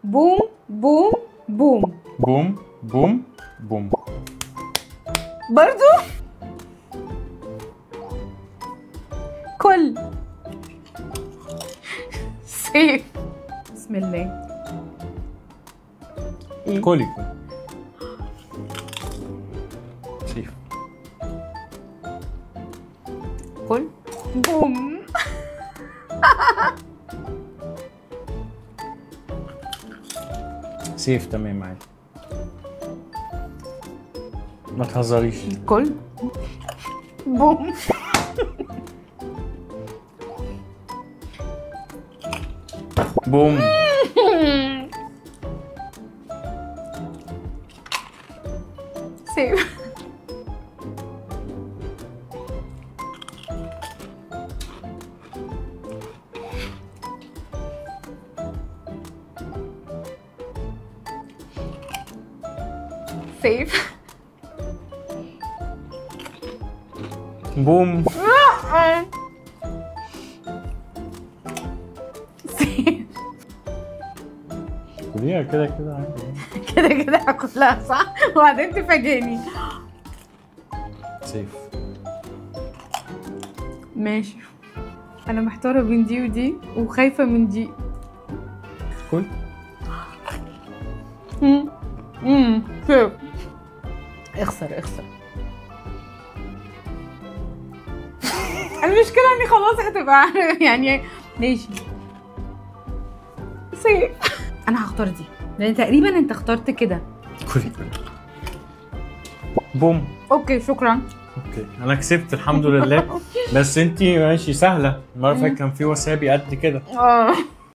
بوم بوم بوم. بوم بوم بوم. برضو كل. سيف. بسم الله. ايه؟ كولي. سيف. كل. بوم. سيف تمام عادي. ما تهزريش. كل. بوم. بوم. سيف. سيف. بوم. سيف. كليها كده كده عادي. كده كده هاكلها صح؟ وبعدين تفاجئني. سيف. ماشي. انا محتاره بين دي ودي وخايفه من دي. كل. سيف. اخسر اخسر. المشكله اني خلاص هتبقى يعني ماشي. سيف. انا هختار دي لان تقريبا انت اخترت كده. كلي كلي. بوم. اوكي شكرا. اوكي انا كسبت الحمد لله. بس انتي ماشي سهله. المره اللي فاتت كان في وسابي قد كده.